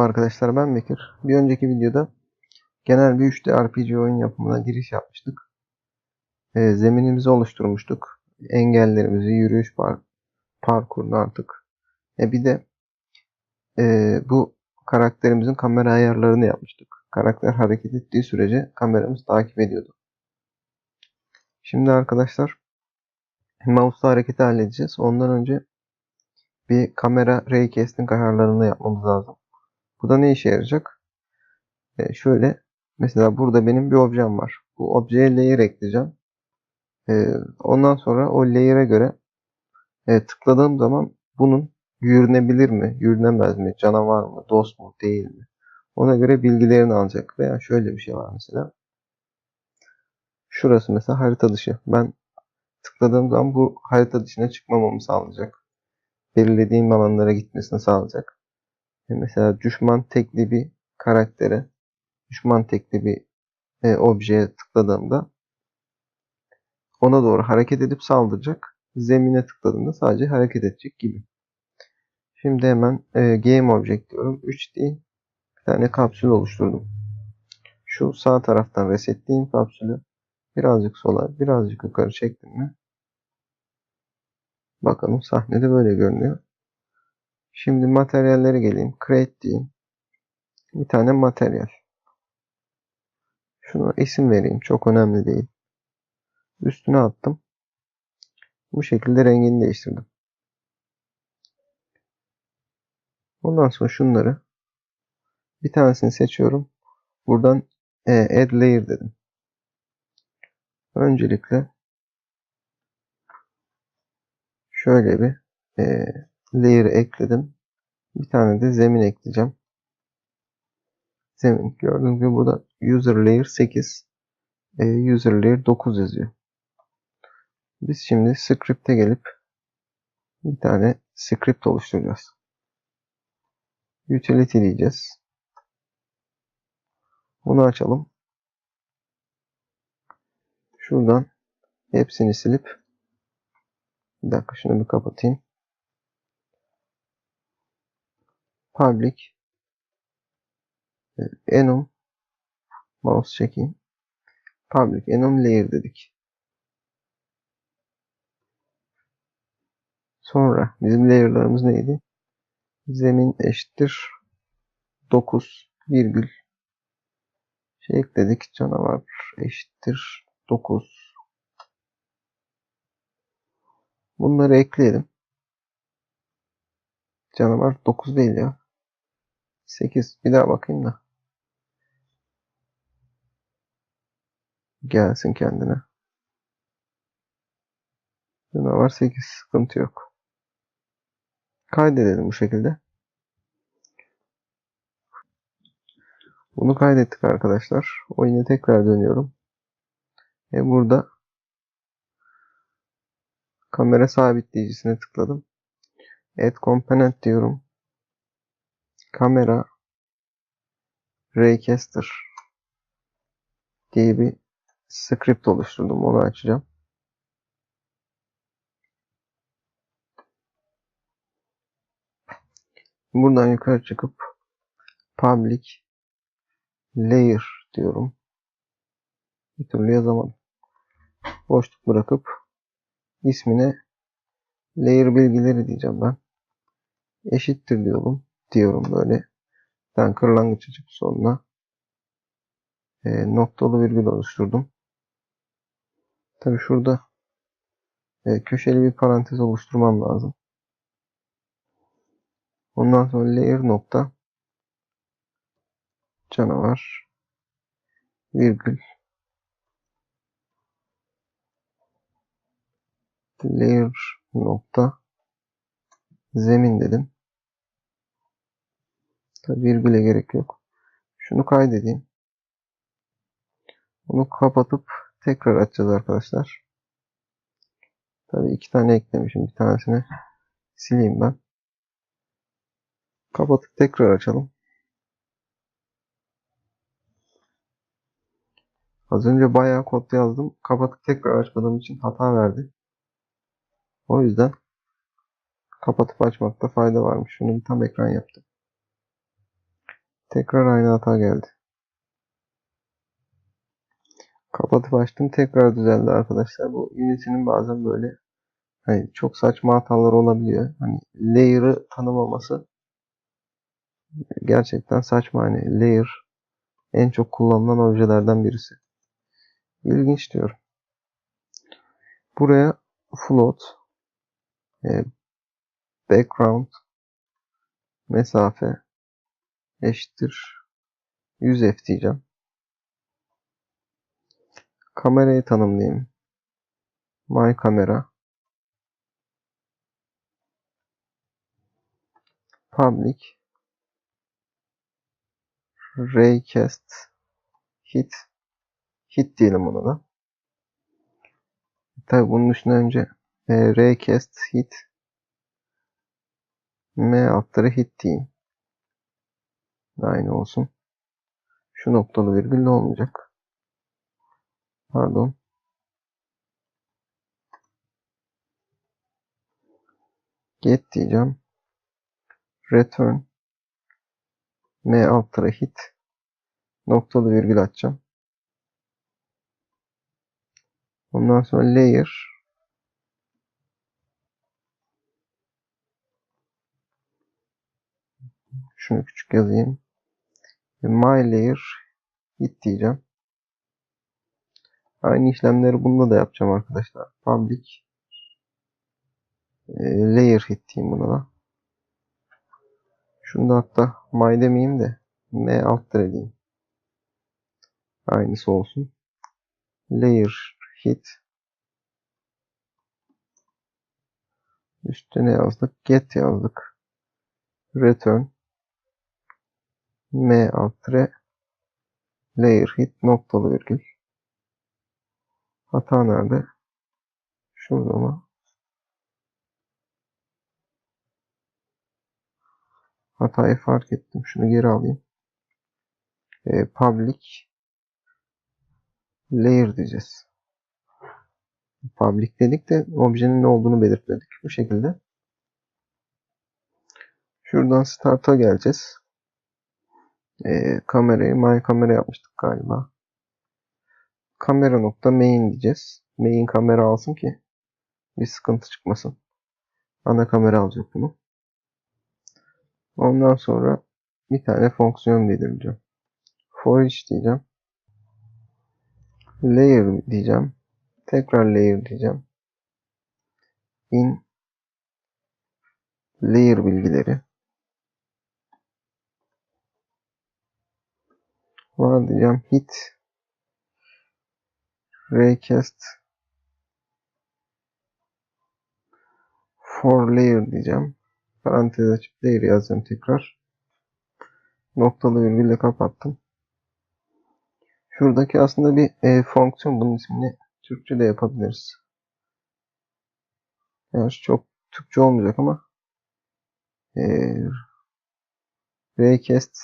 Arkadaşlar, ben Bekir. Bir önceki videoda genel bir 3D RPG oyun yapımına giriş yapmıştık. Zeminimizi oluşturmuştuk. Engellerimizi, yürüyüş parkurunu artık. Bir de bu karakterimizin kamera ayarlarını yapmıştık. Karakter hareket ettiği sürece kameramız takip ediyordu. Şimdi arkadaşlar, mouse'la hareketi halledeceğiz. Ondan önce bir kamera raycasting ayarlarını yapmamız lazım. Bu da ne işe yarayacak? Şöyle, mesela burada benim bir objem var. Bu objeye layer ekleyeceğim. Ondan sonra o layer'e göre tıkladığım zaman bunun yürünebilir mi, yürünemez mi, canavar mı, dost mu, değil mi? Ona göre bilgilerini alacak. Veya şöyle bir şey var mesela. Şurası mesela harita dışı. Ben tıkladığım zaman bu harita dışına çıkmamamı sağlayacak. Belirlediğim alanlara gitmesini sağlayacak. Mesela düşman tekli bir karaktere, düşman tekli bir objeye tıkladığımda ona doğru hareket edip saldıracak. Zemine tıkladığımda sadece hareket edecek gibi. Şimdi hemen Game Object diyorum. 3D bir tane kapsül oluşturdum. Şu sağ taraftan resetleyeyim kapsülü. Birazcık sola, birazcık yukarı çektim mi? Bakalım, sahnede böyle görünüyor. Şimdi materyallere geleyim. Create diyeyim. Bir tane materyal. Şuna isim vereyim. Çok önemli değil. Üstüne attım. Bu şekilde rengini değiştirdim. Ondan sonra şunları bir tanesini seçiyorum. Buradan Add Layer dedim. Öncelikle şöyle bir layer ekledim. Bir tane de zemin ekleyeceğim. Zemin. Gördüğünüz gibi burada User Layer 8, User Layer 9 yazıyor. Biz şimdi Script'e gelip bir tane script oluşturacağız. Utility diyeceğiz. Bunu açalım. Şuradan hepsini silip, bir dakika şunu bir kapatayım. Public enum, mouse çekeyim. Public enum layer dedik. Sonra bizim layer'larımız neydi? Zemin eşittir 9 virgül ekledik. Canavar eşittir 9. Bunları ekleyelim. Canavar 9 değil ya. 8. Bir daha bakayım da. Gelsin kendine. Canavar 8. Sıkıntı yok. Kaydedelim bu şekilde. Bunu kaydettik arkadaşlar. Oyuna tekrar dönüyorum. Burada kamera sabitleyici'sine tıkladım. Add Component diyorum. Kamera Raycaster diye bir script oluşturdum. Onu açacağım. Buradan yukarı çıkıp Public Layer diyorum. Bir türlü yazamadım. Boşluk bırakıp ismine layer bilgileri diyeceğim ben. Eşittir diyorum böyle. Ben kırlangıç açıp sonuna noktalı virgül oluşturdum. Tabi şurada köşeli bir parantez oluşturmam lazım. Ondan sonra layer nokta canavar virgül layer nokta zemin dedim. Tabi virgüle gerek yok. Şunu kaydedeyim. Bunu kapatıp tekrar açacağız arkadaşlar. Tabi 2 tane eklemişim. Bir tanesini sileyim ben. Kapatıp tekrar açalım. Az önce bayağı kod yazdım. Kapatıp tekrar açmadığım için hata verdi. O yüzden kapatıp açmakta fayda varmış. Şunu bir tam ekran yaptım. Tekrar aynı hata geldi. Kapatıp açtım. Tekrar düzeldi arkadaşlar. Bu Unity'nin bazen böyle hani çok saçma hatalar olabiliyor. Hani layer'ı tanımaması gerçekten saçma. Hani layer en çok kullanılan objelerden birisi. İlginç diyorum. Buraya float, background, mesafe eşittir 100F diyeceğim. Kamerayı tanımlayayım. My camera. Public. Raycast. Hit. Hit diyelim ona da. Tabi bunun üstüne önce Raycast hit M altları hit diyeyim. Aynı olsun. Şu noktalı virgül de olmayacak. Pardon. Get diyeceğim. Return M altları hit noktalı virgül atacağım. Ondan sonra layer şunu küçük yazayım. My layer hit diyeceğim. Aynı işlemleri bunda da yapacağım arkadaşlar. Public layer hit diyeyim buna da. Şunu da hatta my demeyeyim de M altları diyeyim. Aynısı olsun. Layer hit üstüne yazdık. Get yazdık. Return M altı layer hit noktalı virgül. Hata nerede? Şurada mı? Hatayı fark ettim. Şunu geri alayım. Public layer diyeceğiz. Public dedik de objenin ne olduğunu belirtmedik. Bu şekilde. Şuradan start'a geleceğiz. Kamerayı my kamera yapmıştık galiba. Kamera nokta main diyeceğiz. Main kamera alsın ki bir sıkıntı çıkmasın. Ana kamera alacak bunu. Ondan sonra bir tane fonksiyon belirleyeceğim. For each diyeceğim. Layer diyeceğim. Tekrar layer diyeceğim. In layer bilgileri var diyeceğim. Hit raycast for layer diyeceğim. Parantez açıp layer yazacağım tekrar. Noktalı virgülle kapattım. Şuradaki aslında bir fonksiyon. Bunun ismini Türkçe de yapabiliriz. Yani çok Türkçe olmayacak ama raycast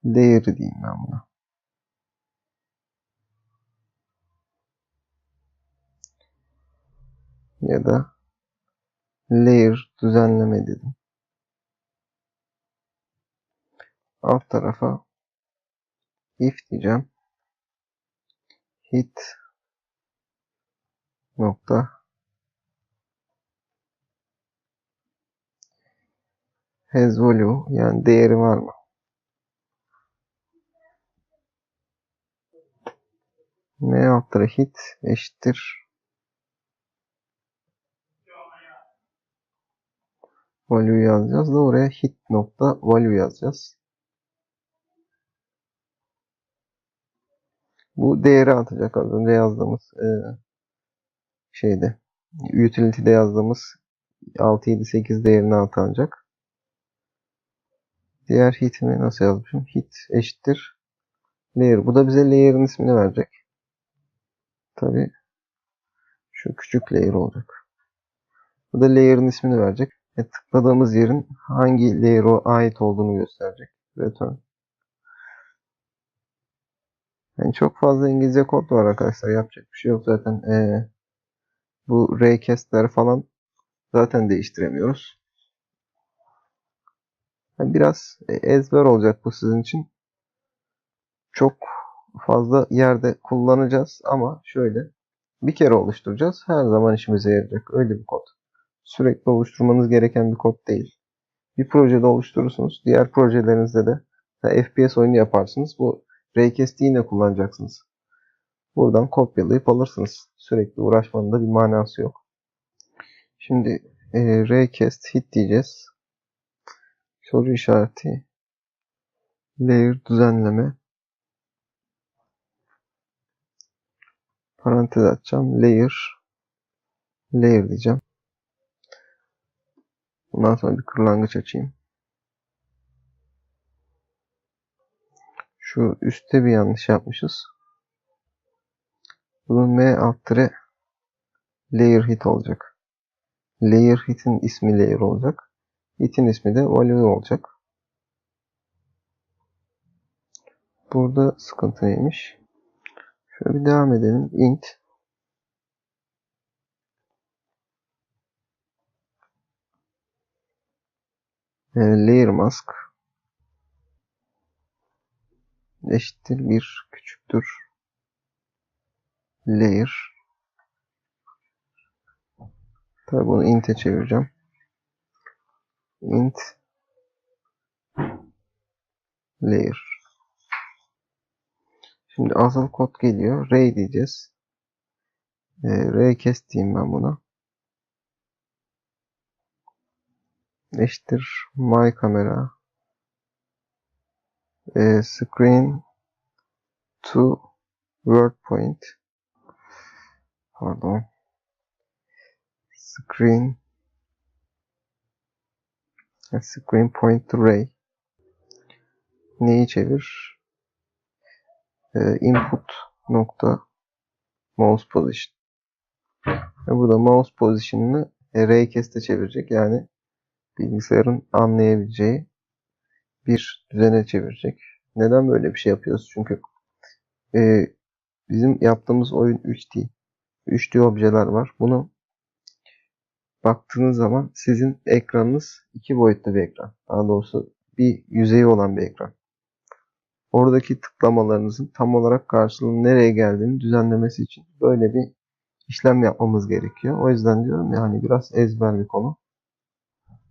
layer diyeyim ben buna. Ya da layer düzenleme dedim. Alt tarafa if diyeceğim. Hit nokta has value yani değeri var mı? M altı hit eşittir value yazacağız da oraya hit nokta value yazacağız. Bu değeri atacak az önce yazdığımız şeyde utility'de yazdığımız 6, 7, 8 değerini atanacak. Diğer hit'imi nasıl yazmışım? Hit eşittir layer. Bu da bize layer'ın ismini verecek. Tabi şu küçük layer olacak. Bu da layer'ın ismini verecek. Tıkladığımız yerin hangi layer'a ait olduğunu gösterecek. Return. Yani çok fazla İngilizce kod var arkadaşlar. Yapacak bir şey yok zaten. Bu raycast'ler falan zaten değiştiremiyoruz. Yani biraz ezber olacak bu sizin için. Çok fazla yerde kullanacağız ama şöyle bir kere oluşturacağız. Her zaman işimize yarayacak. Öyle bir kod. Sürekli oluşturmanız gereken bir kod değil. Bir projede oluşturursunuz. Diğer projelerinizde de FPS oyunu yaparsınız. Bu Raycast'i yine kullanacaksınız. Buradan kopyalayıp alırsınız. Sürekli uğraşmanın da bir manası yok. Şimdi Raycast hit diyeceğiz. Soru işareti. Layer düzenleme. Parantez açacağım. Layer diyeceğim. Bundan sonra bir kırlangıç açayım. Şu üstte bir yanlış yapmışız. Bunun M alt tire layer hit olacak. Layer hit'in ismi layer olacak. Hit'in ismi de value olacak. Burada sıkıntı neymiş? Şöyle bir devam edelim. Int layer mask eşittir 1 küçüktür layer. Tabii bunu int'e çevireceğim. Int layer. Şimdi asıl kod geliyor. Ray diyeceğiz. Raycast diyeyim ben buna. Eşittir my camera screen to word point. Pardon. Screen point to ray. Neyi çevir? Input nokta mouse position. Burada mouse position'ını Raycast'e çevirecek. Yani bilgisayarın anlayabileceği bir düzene çevirecek. Neden böyle bir şey yapıyoruz? Çünkü bizim yaptığımız oyun 3D. 3D objeler var. Bunu baktığınız zaman sizin ekranınız 2 boyutlu bir ekran. Daha doğrusu bir yüzeyi olan bir ekran. Oradaki tıklamalarınızın tam olarak karşılığının nereye geldiğini düzenlemesi için böyle bir işlem yapmamız gerekiyor. O yüzden diyorum ya hani biraz ezber bir konu.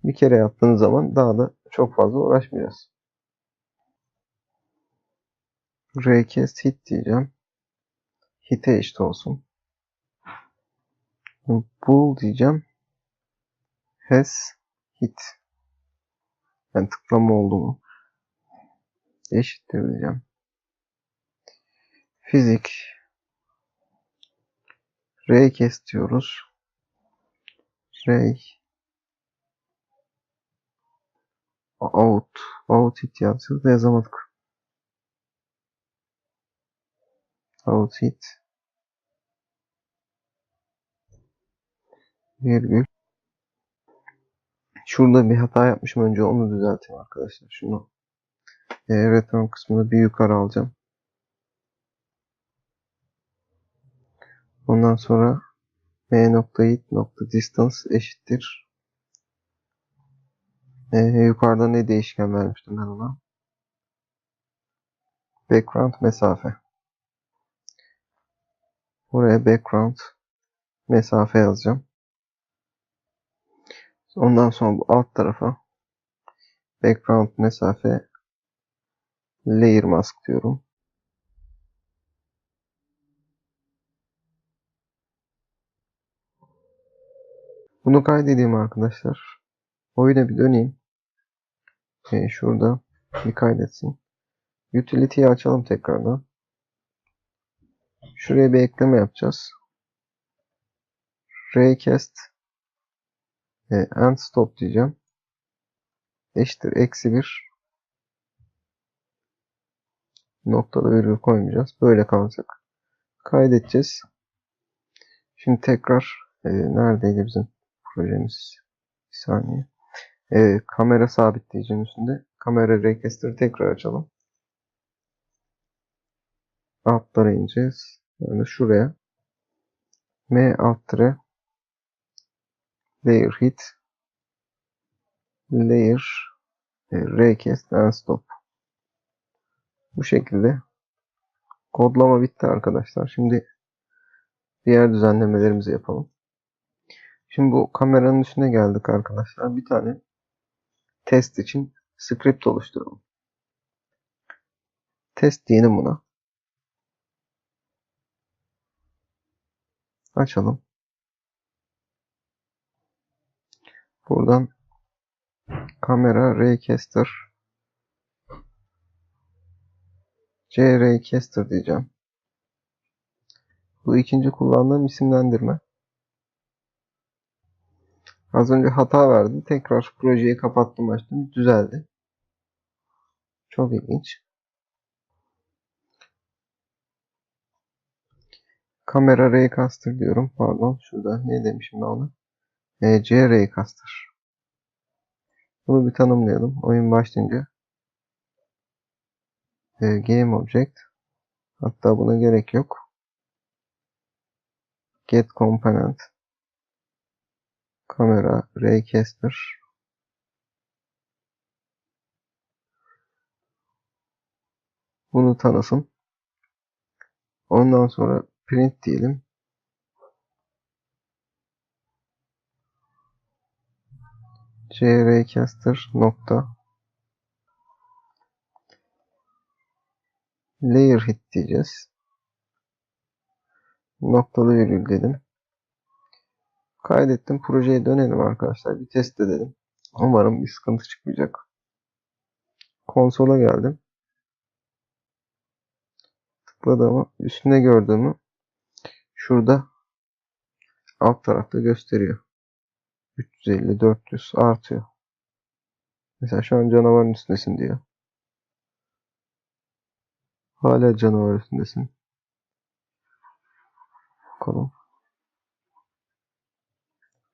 Bir kere yaptığınız zaman daha da çok fazla uğraşmayacağız. Raycast hit diyeceğim. Hit'e eşit olsun. Bool diyeceğim. Has hit. Yani tıklama oldu mu? Eşittir diyeceğim. Fizik. Raycast diyoruz. Ray out hit yazacağız da yazamadık. Out hit virgül. Şurada bir hata yapmışım. Önce onu düzelteyim arkadaşlar. Şunu return kısmını bir yukarı alacağım. Ondan sonra m.hit.distance eşittir. Yukarıda ne değişken vermiştim ben ona? Background mesafe. Buraya background mesafe yazacağım. Ondan sonra bu alt tarafa background mesafe layer mask diyorum. Bunu kaydedeyim arkadaşlar. Oyuna bir döneyim. Şurada bir kaydetsin. Utility'yi açalım tekrardan. Şuraya bir ekleme yapacağız. Raycast end stop diyeceğim. Eşittir eksi 1. Noktada virgül koymayacağız. Böyle kalacak. Kaydedeceğiz. Şimdi tekrar neredeydi bizim projemiz? Bir saniye. Kamera sabitleyicinin üstünde. Kamera Raycaster'ı tekrar açalım. Altlara ineceğiz. Yani şuraya. M alt tire layer hit layer Raycast and Stop. Bu şekilde kodlama bitti arkadaşlar. Şimdi diğer düzenlemelerimizi yapalım. Şimdi bu kameranın üstüne geldik arkadaşlar. Bir tane test için script oluşturalım. Test diyelim buna. Açalım. Buradan kamera Raycaster Raycaster diyeceğim. Bu ikinci kullandığım isimlendirme. Az önce hata verdi. Tekrar projeyi kapattım, açtım. Düzeldi. Çok ilginç. Kamera Raycaster diyorum. Pardon. Şurada ne demişim ben ona? Raycaster. Bunu bir tanımlayalım. Oyun başlayınca Game Object. Hatta buna gerek yok. Get Component. Kamera Raycaster. Bunu tanısın. Ondan sonra print diyelim. Raycaster nokta layer hit diyeceğiz. Noktalı virgül dedim. Kaydettim. Projeye dönelim arkadaşlar. Bir test edelim. Umarım bir sıkıntı çıkmayacak. Konsola geldim. Tıkladığımı, üstünde gördüğümü şurada alt tarafta gösteriyor. 350, 400 artıyor. Mesela şu an canavarın üstündesin diyor. Hala canavar üstündesin. Bakalım.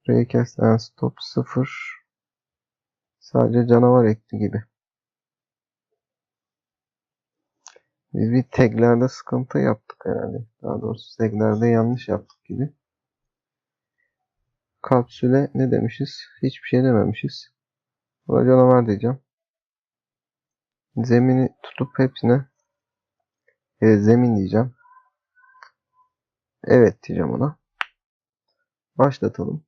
Raycast and Stop 0. Sadece canavar ekli gibi. Biz bir taglerde sıkıntı yaptık herhalde. Daha doğrusu taglerde yanlış yaptık gibi. Kapsüle ne demişiz? Hiçbir şey dememişiz. Buna canavar diyeceğim. Zemini tutup hepsine zemin diyeceğim. Evet diyeceğim ona. Başlatalım.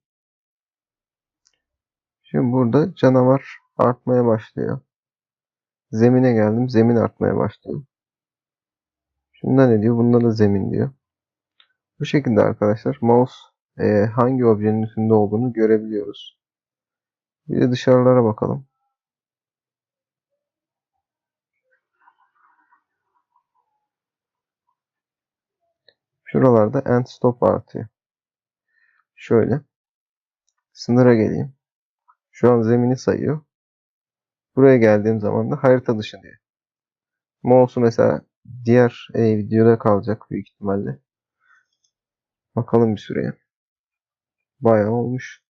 Şimdi burada canavar artmaya başlıyor. Zemine geldim. Zemin artmaya başlıyor. Şunda ne diyor? Bunda da zemin diyor. Bu şekilde arkadaşlar mouse hangi objenin üstünde olduğunu görebiliyoruz. Bir de dışarılara bakalım. Şuralarda end stop artıyor. Şöyle. Sınıra geleyim. Şu an zemini sayıyor. Buraya geldiğim zaman da harita dışı diyor. Mouse'u mesela diğer videoda kalacak büyük ihtimalle. Bakalım bir süreye. Bayağı olmuş.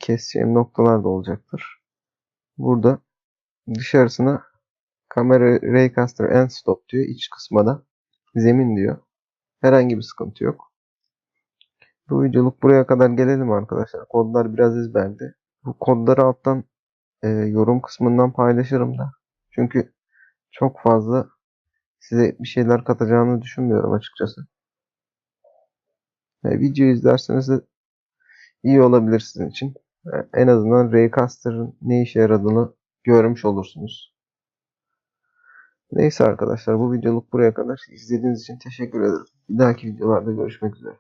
Keseceğim noktalar da olacaktır. Burada dışarısına kamera Raycaster end stop diyor. İç kısma da zemin diyor. Herhangi bir sıkıntı yok. Bu videoluk buraya kadar gelelim arkadaşlar. Kodlar biraz ezberdi. Bu kodları alttan yorum kısmından paylaşırım da. Çünkü çok fazla size bir şeyler katacağını düşünmüyorum açıkçası. Video izlerseniz de iyi olabilir sizin için. En azından Raycaster'ın ne işe yaradığını görmüş olursunuz. Neyse arkadaşlar, bu videoluk buraya kadar. İzlediğiniz için teşekkür ederim. Bir dahaki videolarda görüşmek üzere.